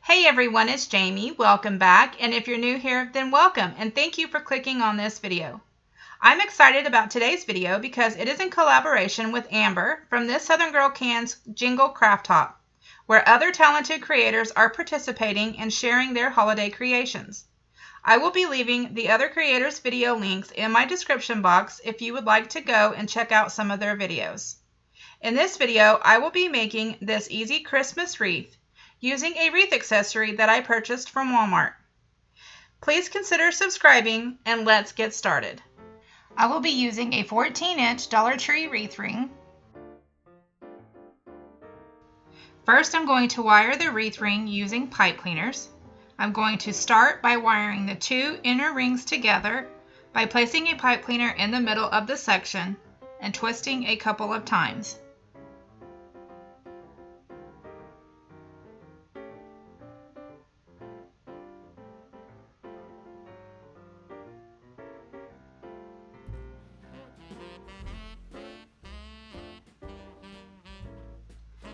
Hey everyone, it's Jamie. Welcome back. And if you're new here, then welcome and thank you for clicking on this video. I'm excited about today's video because it is in collaboration with Amber from This Southern Girl Can's Jingle Craft Top, where other talented creators are participating and sharing their holiday creations. I will be leaving the other creators' video links in my description box if you would like to go and check out some of their videos. In this video, I will be making this easy Christmas wreath using a wreath accessory that I purchased from Walmart. Please consider subscribing and let's get started. I will be using a 14-inch Dollar Tree wreath ring. First, I'm going to wire the wreath ring using pipe cleaners. I'm going to start by wiring the two inner rings together by placing a pipe cleaner in the middle of the section and twisting a couple of times.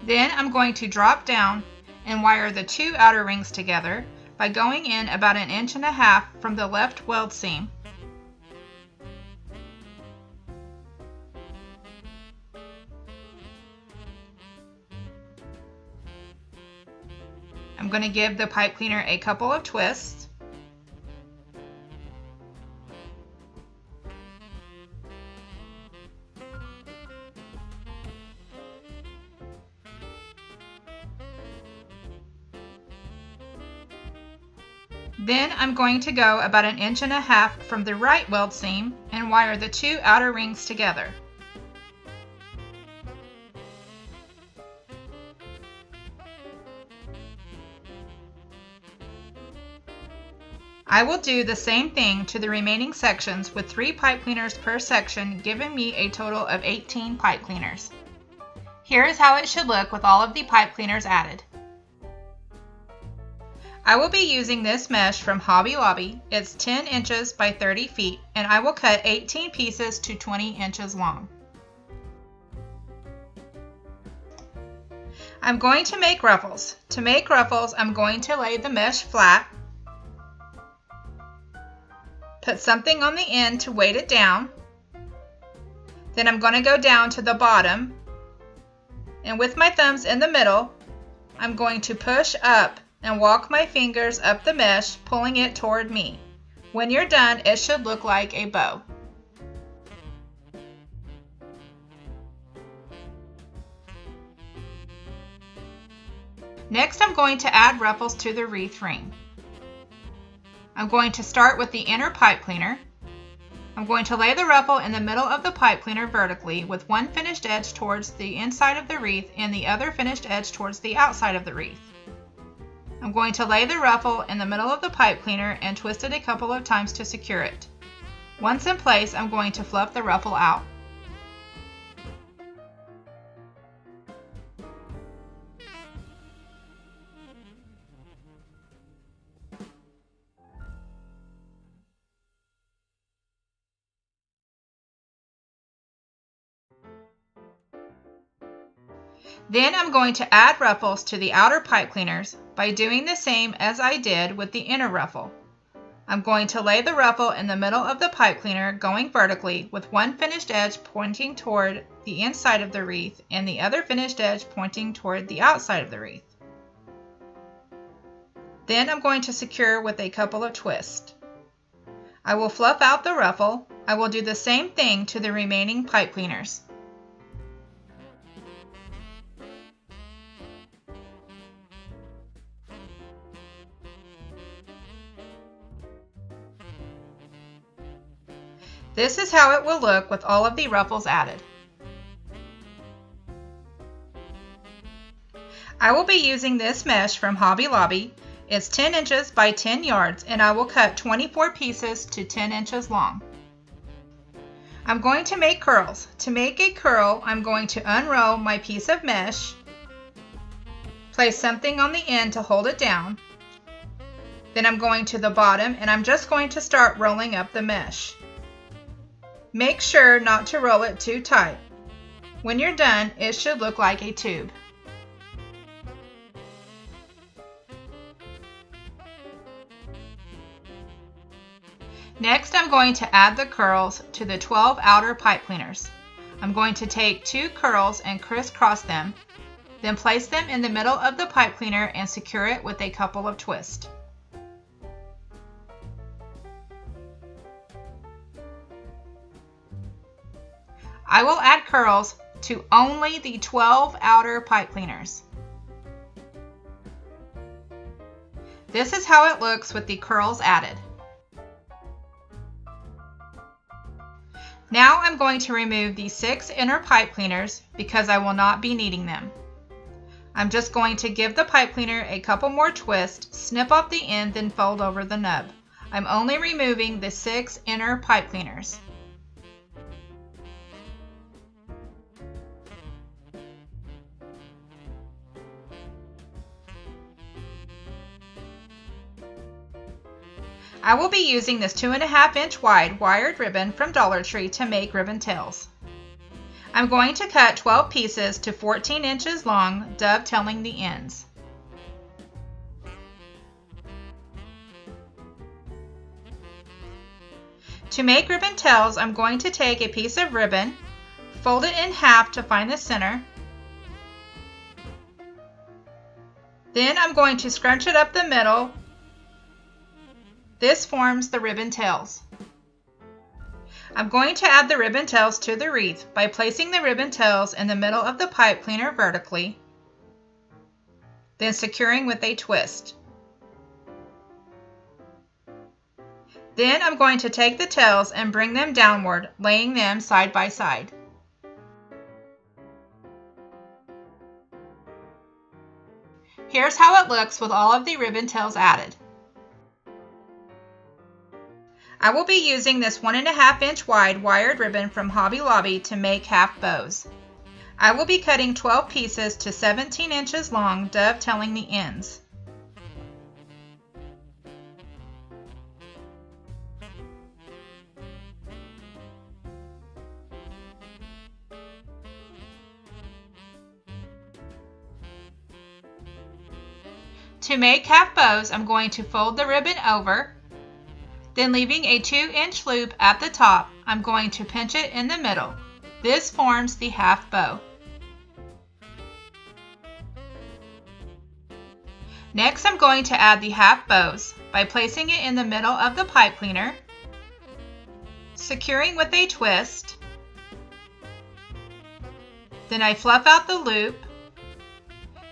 Then I'm going to drop down and wire the two outer rings together by going in about 1.5 inches from the left weld seam. I'm going to give the pipe cleaner a couple of twists. Then I'm going to go about 1.5 inches from the right weld seam and wire the two outer rings together. I will do the same thing to the remaining sections with 3 pipe cleaners per section, giving me a total of 18 pipe cleaners. Here is how it should look with all of the pipe cleaners added. I will be using this mesh from Hobby Lobby. It's 10 inches by 30 feet, and I will cut 18 pieces to 20 inches long. I'm going to make ruffles. To make ruffles, I'm going to lay the mesh flat, put something on the end to weight it down, then I'm going to go down to the bottom, and with my thumbs in the middle, I'm going to push up and walk my fingers up the mesh, pulling it toward me. When you're done, it should look like a bow. Next, I'm going to add ruffles to the wreath ring. I'm going to start with the inner pipe cleaner. I'm going to lay the ruffle in the middle of the pipe cleaner vertically with one finished edge towards the inside of the wreath and the other finished edge towards the outside of the wreath. I'm going to lay the ruffle in the middle of the pipe cleaner and twist it a couple of times to secure it. Once in place, I'm going to fluff the ruffle out. Then I'm going to add ruffles to the outer pipe cleaners by doing the same as I did with the inner ruffle. I'm going to lay the ruffle in the middle of the pipe cleaner going vertically with one finished edge pointing toward the inside of the wreath and the other finished edge pointing toward the outside of the wreath. Then I'm going to secure with a couple of twists. I will fluff out the ruffle. I will do the same thing to the remaining pipe cleaners. This is how it will look with all of the ruffles added. I will be using this mesh from Hobby Lobby. It's 10 inches by 10 yards and I will cut 24 pieces to 10 inches long. I'm going to make curls. To make a curl, I'm going to unroll my piece of mesh, place something on the end to hold it down. Then I'm going to the bottom and I'm just going to start rolling up the mesh. Make sure not to roll it too tight. When you're done, it should look like a tube. Next, I'm going to add the curls to the 12 outer pipe cleaners. I'm going to take 2 curls and crisscross them, then place them in the middle of the pipe cleaner and secure it with a couple of twists. I will add curls to only the 12 outer pipe cleaners. This is how it looks with the curls added. Now I'm going to remove the 6 inner pipe cleaners because I will not be needing them. I'm just going to give the pipe cleaner a couple more twists, snip off the end, then fold over the nub. I'm only removing the 6 inner pipe cleaners. I will be using this 2.5 inch wide wired ribbon from Dollar Tree to make ribbon tails. I'm going to cut 12 pieces to 14 inches long, dovetailing the ends. To make ribbon tails, I'm going to take a piece of ribbon, fold it in half to find the center. Then I'm going to scrunch it up the middle. This forms the ribbon tails. I'm going to add the ribbon tails to the wreath by placing the ribbon tails in the middle of the pipe cleaner vertically, then securing with a twist. Then I'm going to take the tails and bring them downward, laying them side by side. Here's how it looks with all of the ribbon tails added. I will be using this 1.5 inch wide wired ribbon from Hobby Lobby to make half bows. I will be cutting 12 pieces to 17 inches long, dovetailing the ends. To make half bows, I'm going to fold the ribbon over. Then leaving a 2-inch loop at the top, I'm going to pinch it in the middle. This forms the half bow. Next, I'm going to add the half bows by placing it in the middle of the pipe cleaner, securing with a twist. Then I fluff out the loop.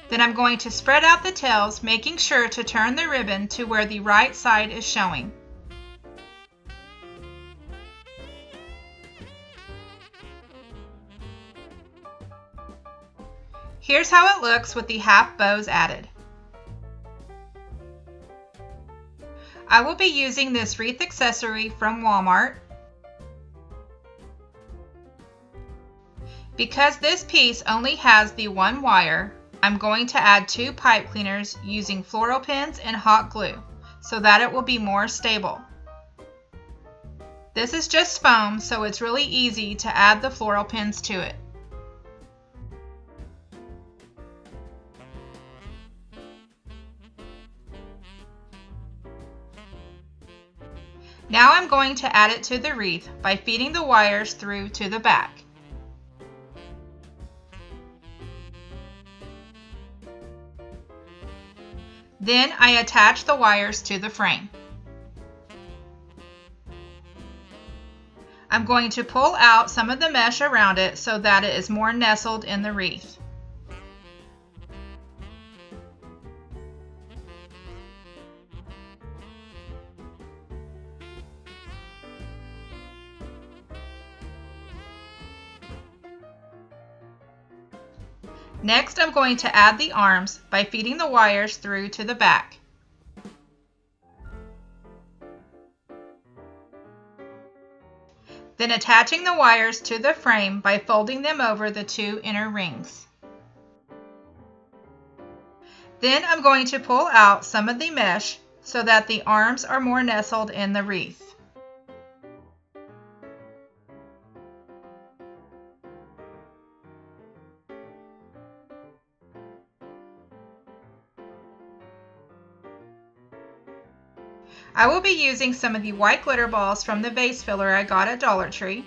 Then I'm going to spread out the tails, making sure to turn the ribbon to where the right side is showing. Here's how it looks with the half bows added. I will be using this wreath accessory from Walmart. Because this piece only has the one wire, I'm going to add 2 pipe cleaners using floral pins and hot glue so that it will be more stable. This is just foam, so it's really easy to add the floral pins to it. Now I'm going to add it to the wreath by feeding the wires through to the back. Then I attach the wires to the frame. I'm going to pull out some of the mesh around it so that it is more nestled in the wreath. Next, I'm going to add the arms by feeding the wires through to the back. Then attaching the wires to the frame by folding them over the 2 inner rings. Then I'm going to pull out some of the mesh so that the arms are more nestled in the wreath. I will be using some of the white glitter balls from the vase filler I got at Dollar Tree.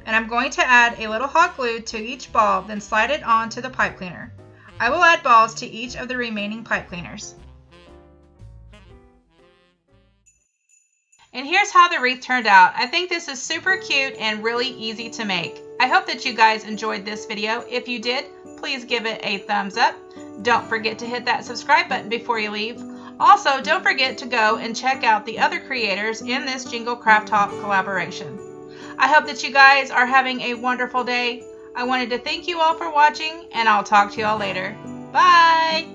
And I'm going to add a little hot glue to each ball, then slide it onto the pipe cleaner. I will add balls to each of the remaining pipe cleaners. And here's how the wreath turned out. I think this is super cute and really easy to make. I hope that you guys enjoyed this video. If you did, please give it a thumbs up. Don't forget to hit that subscribe button before you leave. Also, don't forget to go and check out the other creators in this Jingle Craft Top collaboration. I hope that you guys are having a wonderful day. I wanted to thank you all for watching, and I'll talk to you all later. Bye!